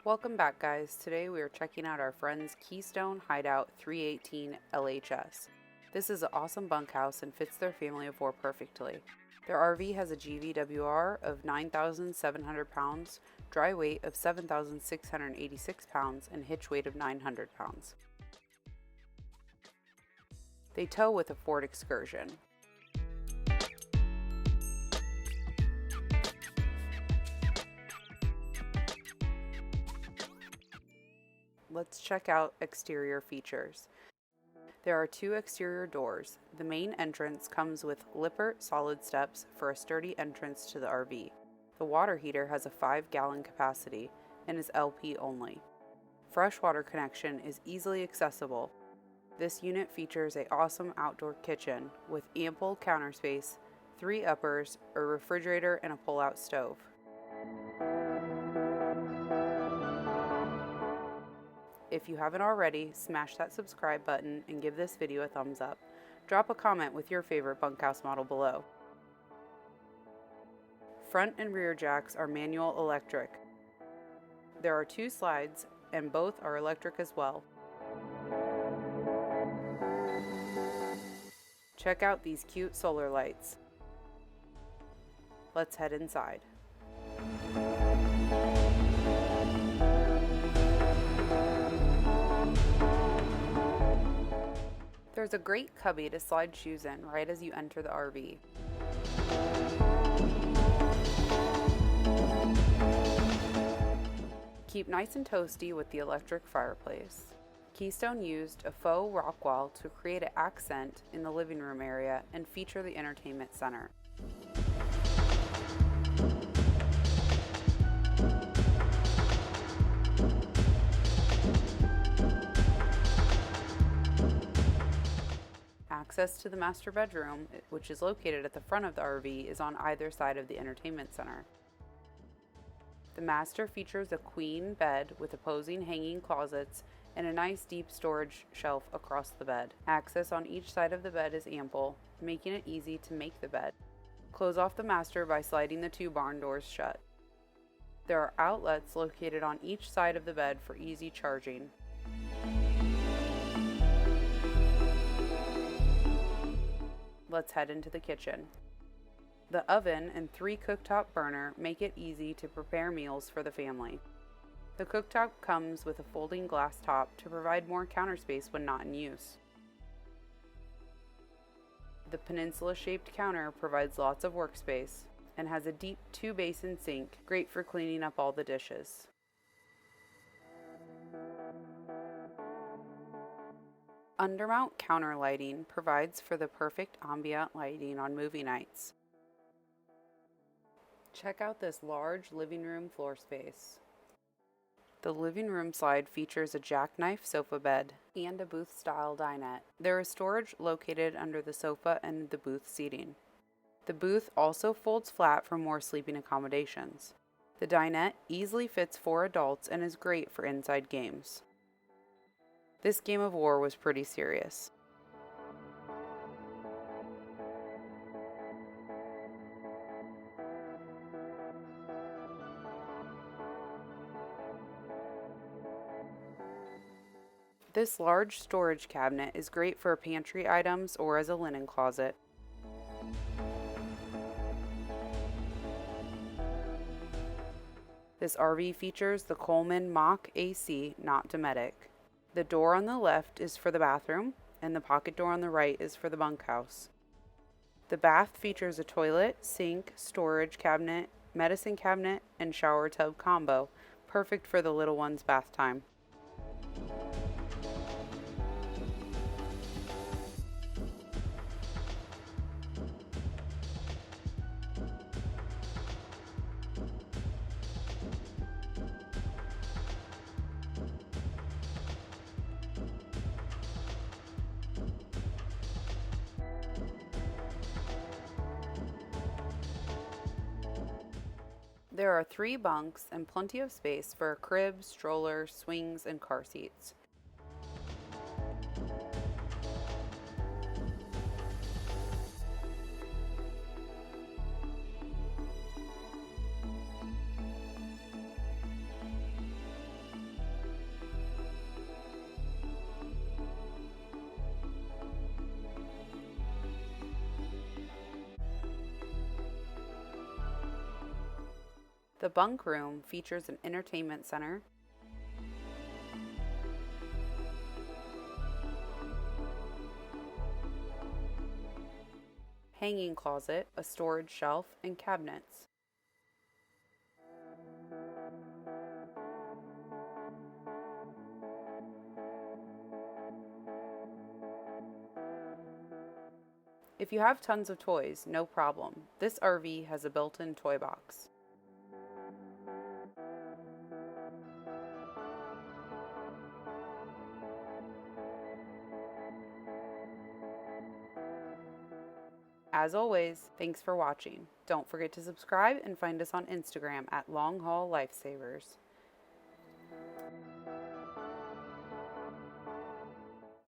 Welcome back, guys. Today we are checking out our friend's Keystone HIDEOUT 318LHS. This is an awesome bunkhouse and fits their family of four perfectly. Their RV has a GVWR of 9,700 pounds, dry weight of 7,686 pounds, and hitch weight of 900 pounds. They tow with a Ford Excursion. Let's check out exterior features. There are two exterior doors. The main entrance comes with Lippert solid steps for a sturdy entrance to the RV. The water heater has a 5-gallon capacity and is LP only. Freshwater connection is easily accessible. This unit features an awesome outdoor kitchen with ample counter space, 3 uppers, a refrigerator, and a pull-out stove. If you haven't already, smash that subscribe button and give this video a thumbs up. Drop a comment with your favorite bunkhouse model below. Front and rear jacks are manual electric. There are 2 slides and both are electric as well. Check out these cute solar lights. Let's head inside. There's a great cubby to slide shoes in right as you enter the RV. Keep nice and toasty with the electric fireplace. Keystone used a faux rock wall to create an accent in the living room area and feature the entertainment center. Access to the master bedroom, which is located at the front of the RV, is on either side of the entertainment center. The master features a queen bed with opposing hanging closets and a nice deep storage shelf across the bed. Access on each side of the bed is ample, making it easy to make the bed. Close off the master by sliding the 2 barn doors shut. There are outlets located on each side of the bed for easy charging. Let's head into the kitchen. The oven and 3 cooktop burner make it easy to prepare meals for the family. The cooktop comes with a folding glass top to provide more counter space when not in use. The peninsula-shaped counter provides lots of workspace and has a deep 2-basin sink, great for cleaning up all the dishes. Undermount counter lighting provides for the perfect ambient lighting on movie nights. Check out this large living room floor space. The living room slide features a jackknife sofa bed and a booth-style dinette. There is storage located under the sofa and the booth seating. The booth also folds flat for more sleeping accommodations. The dinette easily fits 4 adults and is great for inside games. This game of war was pretty serious. This large storage cabinet is great for pantry items or as a linen closet. This RV features the Coleman Mach AC, not Dometic. The door on the left is for the bathroom, and the pocket door on the right is for the bunkhouse. The bath features a toilet, sink, storage cabinet, medicine cabinet, and shower tub combo, perfect for the little one's bath time. There are 3 bunks and plenty of space for a crib, stroller, swings, and car seats. The bunk room features an entertainment center, hanging closet, a storage shelf, and cabinets. If you have tons of toys, no problem. This RV has a built-in toy box. As always, thanks for watching. Don't forget to subscribe and find us on Instagram at Longhaul Lifesavers.